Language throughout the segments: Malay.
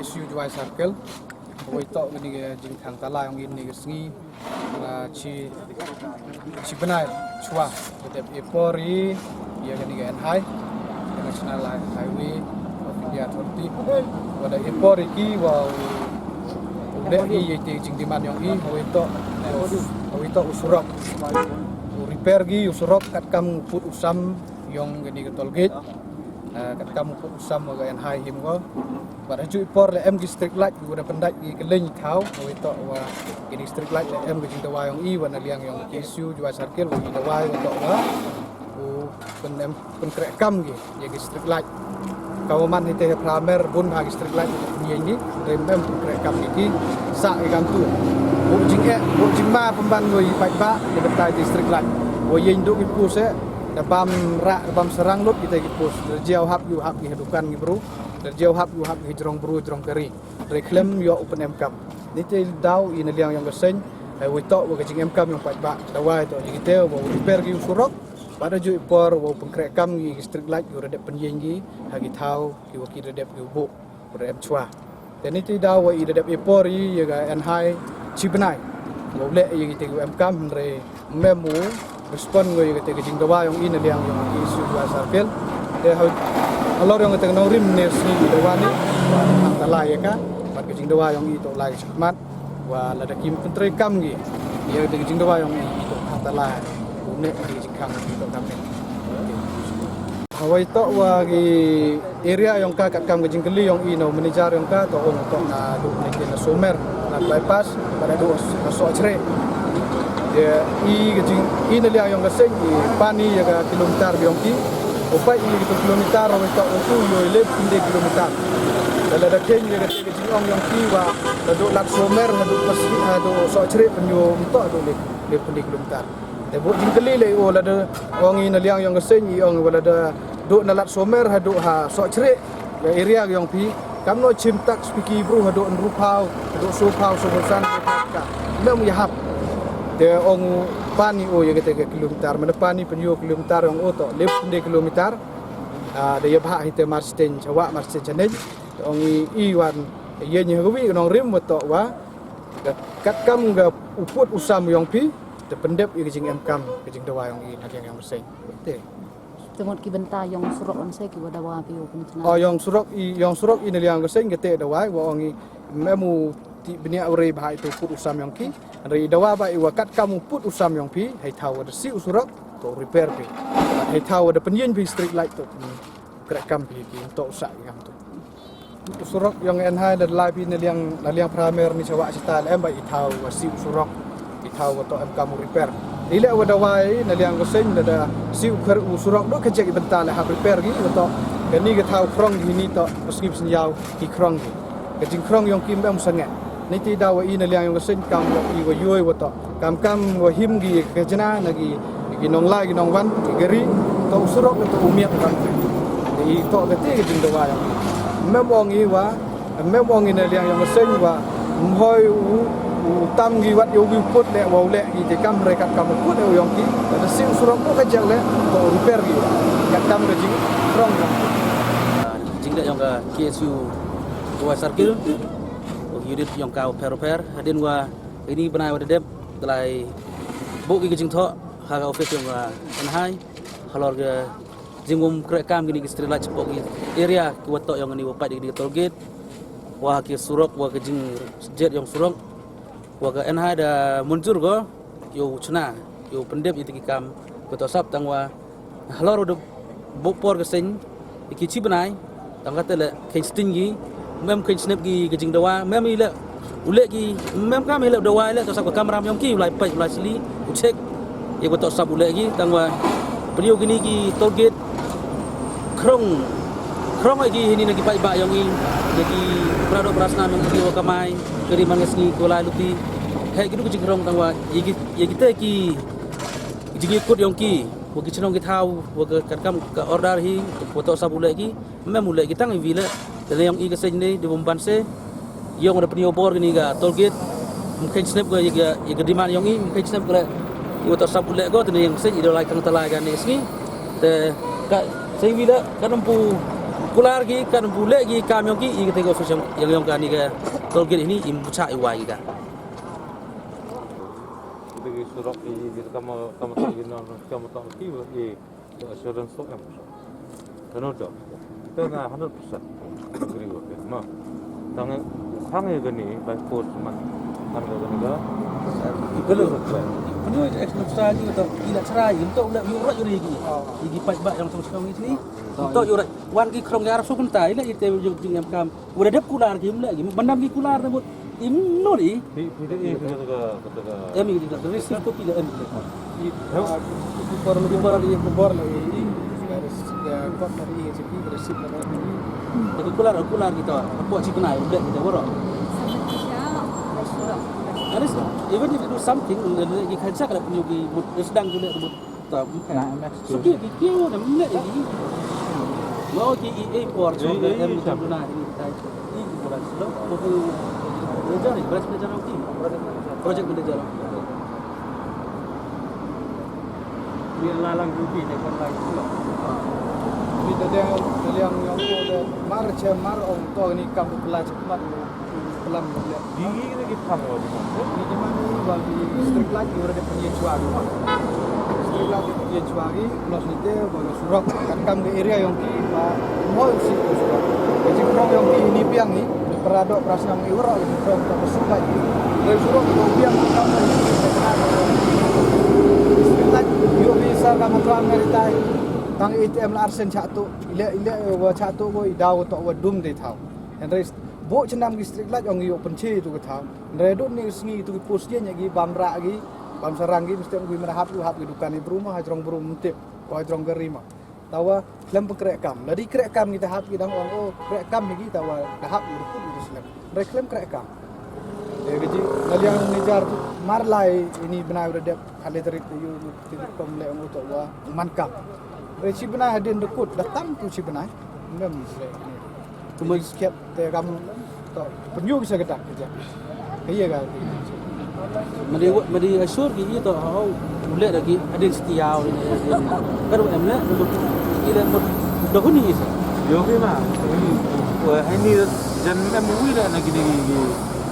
isu jual circle, boitok ini jing thang tala yang ini kesini, ci benai cua, tetap epori, dia kan ini NHI, National Highway of India Authority, pada epori ki wow, udah ini jing diman yang ini boitok usurok, repair ki usurok kat kam put usam yang ini ketol gate. Kat kamu pun usam ke NHI him ko pada ju por le em district light juga pendat di keleng thau itu wa di district light le em ke tawa yang i wana liang yang isu jual circle di tawa itu wa pen krek kam ge ya district light kawaman hite pramer bun ha district light ni ni rem krek kam ni sa e kam tu bu jing ma pemban ngoi pai ba di betai district light wo yin duk ki pu se dabam serang lut kita gipus jauh hap kehidupan gibru jauh hap hijrong bru hijrong keri reklam yo open mkam ni te dau in liang yang gesen we tok we jing mkam yang pat ba dawa itu kita wo repair gi surok pada ju por wo pengkrekam gi district light yo redep penyeng gi hagi tau ki wo ki redep gi bu redep chua dan ni te dau we redep epor yi ga NHI cibenai wo le yi kita mkam re memu respon gue ketika jing dawa yang ini liang yang isu jual circle dia alor yang ketika norim nersi dawa ni antara ya kan pada jing dawa yang itu lagi semat wa lada kim pentri kam gi dia ketika jing dawa yang itu antara une di jingkang itu kami hawa itu wa gi area yang ka kam jing keli yang ino manager yang ka to untuk na du na somer na bypass pada du so cre dia ini liang yang keseng pani ya kilometer biongki opai ini kilometer orang itu untuk yo 11 kilometer dan ada ken ya ke jingong yang kiwa duduk lat somer duduk meski duduk so cerit penyu untuk duduk 11 kilometerแต่บุจิงกลีเลยโอ้ละเดอองอีนเลียงยองกะเซนอีองวะละเดดูนลัดโซเมอร์หะดูหาซอเชรในเอเรียยองพีกำโนชิมตักสปิกีบรูหะดูนรูพาวหะดูโซพาวโซบซันกะเริ่มยะฮับแต่องปานี่โอยะกะเตกิโลเมตรมันปานี่เป็นอยู่กิโลเมตรองโอโต11 kilometer เดยะบะฮิเตมาร์สเตนชวะมาร์สเตนชะเน ongi iwan ye nya wi nong rim wato wa kat kam ga uput usam yong pi te pendep i jing em kam jing dawa yong i nak yang seng te Tengok ki benta yang surok on saya ki wada wa pi hukum cina. oh yong surok i yang seng gete dawa wa ongi memu ti benia ure bahai tu put usam yong ki ri dawa ba i wa kat kam put usam yong pi hai thaw da si usurok to repair pi hai thaw da penyin pi street light tu krek kam pi ki to sak kam tu usurok yang enhai dan lai pi yang primer ni cawak cita lem ba i thaw wa si usurok i thaw to em kam repair ile wa dawai na liang ko sen da si ukar usurok do kejek bentar ha repair gi to gani ga thaw krong gi ni to skip sen yaw ki krong gi ke jing krong yong kim bam sangat ni ti dawa i na liang ko sen kam i wa yoi wa to kam wa him gi ke jana na gi nong lai gi nong wan gi geri to usurok to umiak kan i to ke te jing dawa yang memong i wa memong i na liang yong sen wa mhoi tam gi wat yo wi put le wa le gi te kam rekat kam put yo yong ki da sim surok ko kajak le to repair gi ya kam ga jing rong jing le yong ka KSU wa circle o unit yong ka repair hadin wa ini benai wa dep telai bu gi jing tho ha ka office yong an hai halor ga jing mum krek kam gi street light pok gi area ki wa to yong ni wa pat gi tol gate wa ki surok wa ke jing jet yong surok waga enha da muncur go yo chuna yo pendep itu kam beto sap tangwa halor do bopor ke sen iki chi benai tang kata le ken stingi mem ken snap gi gejing dawa mem ile ule gi mem kam ile dawa ile to sap kamera yong ki ulai pai ulai sili ucek ye beto sap ule gi tangwa beliau gini gi target krong lagi ini lagi pai ba yong i jadi prado prasna yong ki kamai keri mangesni kola luti hai gitu kucing rong tangwa ye kita ki jigi ikut yong ki wagi chenong ki thau wagi katkam ka order hi foto sabule ki memule ki tang vile tele yong i ke sene di bomban se yong ada penio bor gini ga tolgate mungkin snap ga ye diman yong i mungkin snap ga foto sabule go tele yang se ido lai kang talai ga nesni te ka se vile kanampu kular gi kan bule gi kam yong ki i ke go official yang kan ni ga tolgate ini imbucha iwai ga surok di kamu tak ingin kamu tak kira di assurance tu em kan ada tu na 100% agree with it no tangan sangat gini by force man kan gini ga belum Ini ekspor lagi atau tidak cerai untuk ulat yurat yuri lagi. Lagi pajak yang sama-sama ini. Untuk yurat wan ki krong garap sukun tai lah itu jeng yang kam. Udah dep kular ki lagi. Bandam ki kular nebut imnori. Ini kata Emi juga terus itu tidak em. bor lagi ini ya kok dari sepi bersih lagi Jadi kular kita. Apa sih kenai udah kita borok. Harus even if you do something you can check kalau punya sedang juga sebut tak suki kikio dan minat lagi mau ki import so yang macam mana ini bukan sudah buku belajar ni belajar lagi project belajar biar lalang rugi ni kan lagi kita dia yang mar om to ni kam kelas cepat pelan boleh gigi kita kamu ni di mana bagi street light di ada punya cuari street light punya cuari plus ni dia bagi surak kan kam ke area yang ki mau si surak jadi krong yang ki ini piang ni peradok prasna miura di krong tak bersukai dari surak ke piang kam street light yo bisa kamu tuan meritai tang ATM larsen satu ile wa satu go idau to wa dum de thau and there is bo chenam gi street light ong yo penche tu ka thau redot ni sngi tu post dia gi bamra gi bam sarang gi mesti gi merahap gi hap gi dukan ni rumah hajrong brum mentip ko hajrong gerima tawa lem pekrek kam ladi krek kam kita hap gi dang ong oh krek kam gi tawa ka hap gi rukun di islam reklem krek kam jadi kalian nijar marlai ini benar udah kali dari you tidak komle ong to wa mankap Reci benar hadin dekut datang tu si benar mem cuma sikit te kamu tak penyu bisa gedak kerja iya kan medi asur gi to hau ulet lagi ada setiau ini kan emle ila dahuni yo ke mah wah ini dan MUI dah nak gini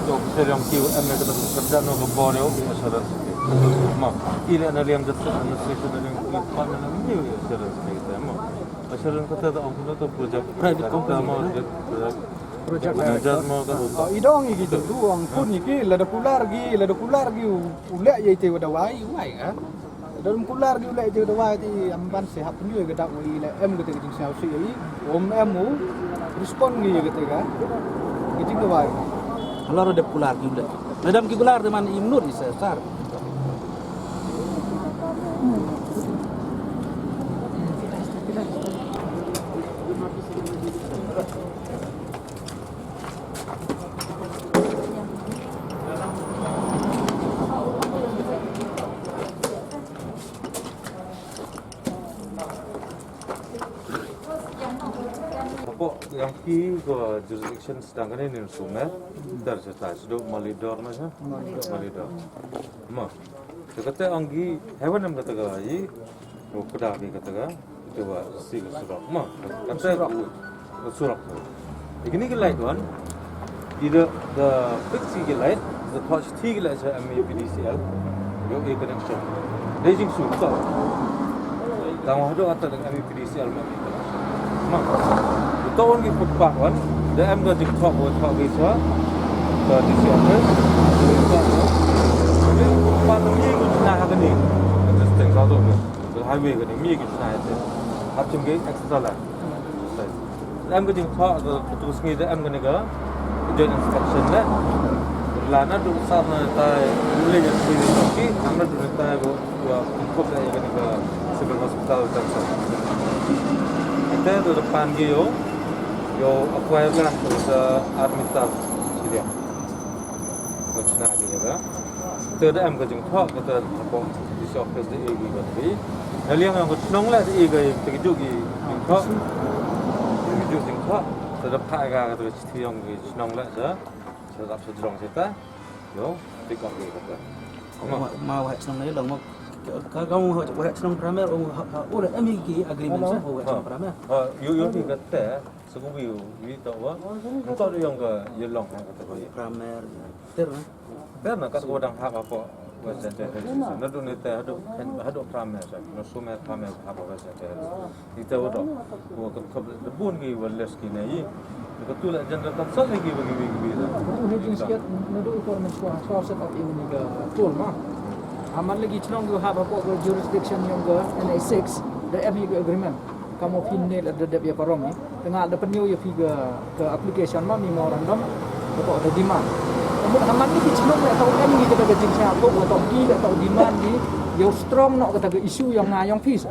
dok serang kiu mereka kerja no kebon yo asal mak ini ada yang kerja anu sesuatu yang pan anu ni asal kita mak asal kita dah orang tu projek private company mau project kerja mau kan idong gitu duang pun iki lada kular gi ulek ye te wada wai kan dalam kular gi ulek te wada wai ti amban sehat tu ye gedak wi le em gete jing sao si yi om emu respon gi ye gete kan gitu ke wai Kalau ada pular juga. Madam ki pular teman imnur di sesar. yang ki go jurisdiction sedangkan ini Sumet dar cerita sudah Malidor macam Malidor ma kata anggi hewan yang kata gai ro kedah ki kata ga itu wa si surat ma kata surat ini ki light one either the fixed ki light the touch ki light sa MAPDCL yo e connection Beijing su ta tang hado atta dengan MAPDCL ma tahun ni footpath kan, dah am dah diktok buat hak bisa, dah disiapkan, jadi footpath ni kita nak hak ni, interesting kau tu, highway ni, ni kita nak itu, macam ni extra lah. Am dah diktok, terus ni dah am kena ke, joint inspection lah, lana tu sana tay, boleh jadi sini, anda tu tay buat ikut saya kena ke civil hospital dan sebagainya. Kita tu depan dia. Yo acquire lah sa Armitage dia. Macam nak dia kan. Kita am ke jeng thok kita apa di office dia egi berarti. Haliang yang senang lah dia egi terkejut di jeng thok. Terkejut jeng thok. Sedap tak ga kita cerita yang senang lah sa. Sedap sedrong kita. Yo pick up dia kata. Mau hak senang ni dah mau kamu hak senang primer orang MIG agreement sah hak primer. Yo ni kata Segubi, we tahu wah, entah dia yang ke yelong kata kau. Primer terus. Karena kat godang hak apa wajah dia. Nado ni teh hado primer sah. Nasumer primer apa wajah dia. Kita wadah, gua kebun ki walas ki nai. Betul lah jangan tak lagi bagi. Betul hejing sikit nado informasi soal set up ini ke tool mah. Aman lagi cenong go have apa go jurisdiction yang go NA6 the MOU agreement. Kamu pinil ada dia korong ni. Tengah ada penyu ya ke application mah memorandum atau ada demand. Kamu aman ni cenong nak tahu ni kita ke jing siapa atau di atau demand di yo strong nak kata ke isu yang ngayong fees.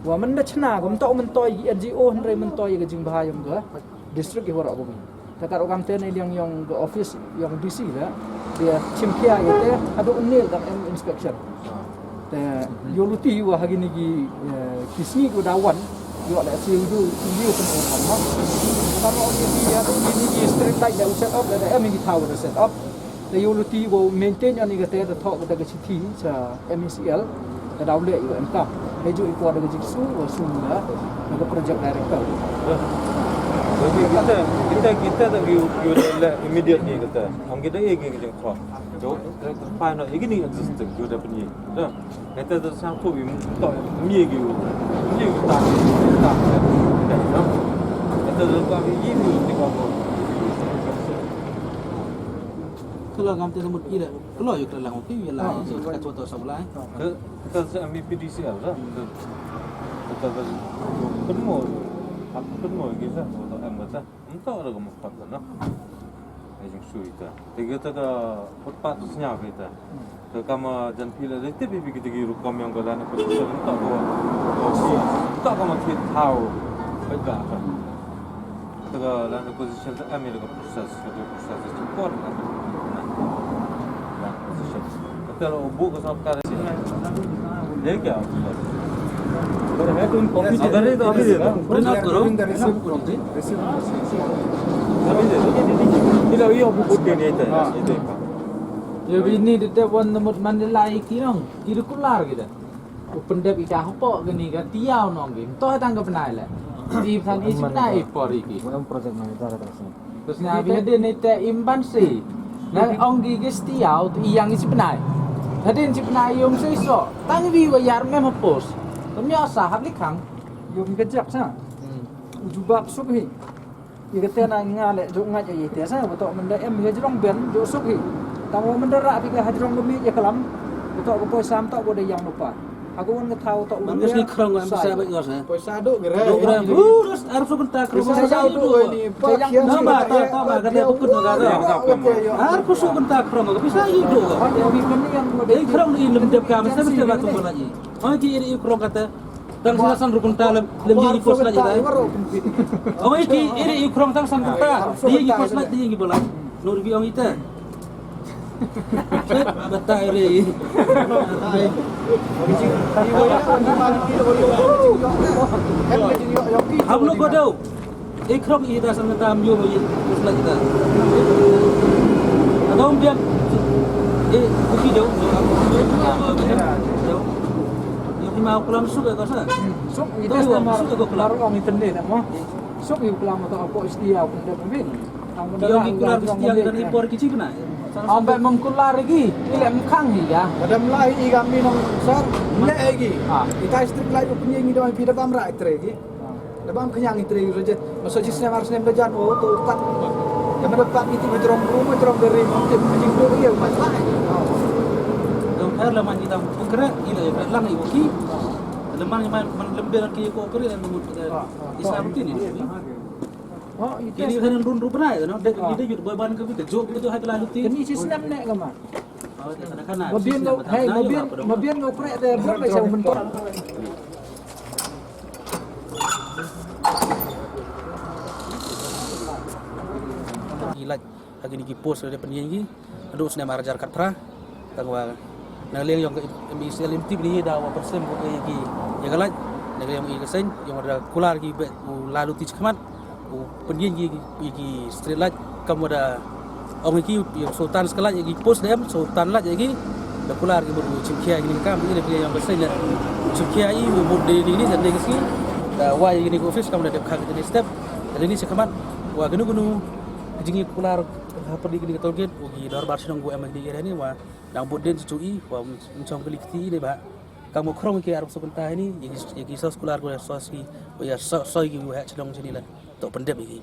Wa men dah cena gum tok mentoi NGO hendai mentoi ke jing bahayam ke district iwara bumi. Takar orang ten yang ke office yang DC lah dia cimkia itu ada unil dan inspection. Yo luti wa hari ni kisni ku dawan yo la siu du siu pun orang kalau dia ni street light dah set up dah MIG tower set up the utility go maintain ani kata talk kata city sa MECL dah boleh yo MK meju iku ada jiksu wasunda ada project director Jadi kita tak view lah immediate ni kata ang kita egi jeng kau so final ini existing you dah punya dah kita tu sangkut we tak mi egi tak kita tu kami ini tengok Kalau kamu tersebut tidak, kalau you kelang kopi, ya lah, kita contoh sebelah. kita ambil PDCL lah kita penuh penuh kita untuk ambil entah ada kamu fakta nak Ejeng sui ta. Kita ke footpath senyap kita. Ke kamu jangan pilih dari tapi kita giru kamu yang galan apa tu entah bawa. Entah kamu tidak tahu baca apa. Kita ke dalam posisi tu ambil ke proses itu kuat kan. Nah, posisi. Kalau buku ke sampai ke sini, dia kaya. अगर ये तो अभी दे दो Print करो अभी दे दो ये लो ये अभी कुछ नहीं था ये Yo ini dia pun nemut mandalai kirong, kira kular kita. Open dep ika hopo gini ka tiaw nong gim. Toh tangga penai le. Steve kan isi na ipor iki. Bukan project manager terus. Terus nabi hadin ni te imban si. Na ong gigis tiaw tu iyang isi penai. Hadin si penai yung sa iso. Tangi bi wa yar mem hapos. Tumya sa habli kang. Yung kejak sa. Ujubak subhi. Ikatnya na ngale jo ngat ya ite sa betok menda em hajrong ben jo subhi. Tamu mendera pi ka hajrong bumi ya kelam. Betok ko poi sam tok boda yang lupa. Aku kan ngetau tok Bagus ni kerong am bisa baik gos eh. Pois sado gerai. Program terus harus sebentar kerong saya itu. Nama kata bukut negara. Harus sebentar kerong bisa itu. Yang bikin ni yang Jadi kerong ni lembab kami saya mesti batu lagi. Oh ini kerong kata tang silasan rukun ta lemji pos lagi dah. Oh ini kerong tang sang ta. Dia gi pos lagi dia gi bola. Nur bi ong ita. Betai re. हम लोग को दो एक रंग इधर संग ताम जो ये उसला kita atau dia kuki jauh yang mau pulang suka kau sana sok itu sama kelar orang internet mo. Sok yung kelam atau apa istiah pun dah pun. yang ikular istiang dan impor kecil benar Sampai mengkular lagi. Ilek mekang ya. Pada mulai i kami nong sar mulai lagi. Kita istri lagi punya ini doang pindah bam rak lagi. Lebam kenyang itu saja. Masuk sistem harus nem bejan oh tu utak. Yang mendapat itu menjerong rumah jerong dari mungkin menjing tu dia masalah. dong air lama kita bergerak ila ya lang ibu ki lemang man lembel ki ko keri dan mut Islam ini Oh, itu ini kan run run pernah ya no dek kita jut boy ban ke jok itu hai lalu ti ini sistem nek kama. kana Mobil no, hey mobil no prek deh berapa saya bentuk. ilat lagi ni post dari penyanyi aduh sena marajar kat pra tangwa na leng yang mi selim tip ni da wa persen ko gi ya galat na yang i kesen yang ada kular gi lalu ti khamat penyanyi gi street light kamu ada ông ki yang sultan sekala gi post dem sultan lah gi da kular gi buru chimkhia gi kam ni dia yang persen la chimkhia i bu de ni dan de gi da wa gi ni office kamu ada khak ni step jadi ni sekamat wa genu jingi kular pergi ke tolgate ugi dor bar sinong go emang di ni wa dang bodden cuci wa mencong kelikti ni ba kamu krong ke arab sebentar ini jadi sos kular go sos ki ya sos gi wa sinong sini lah tok pendep iki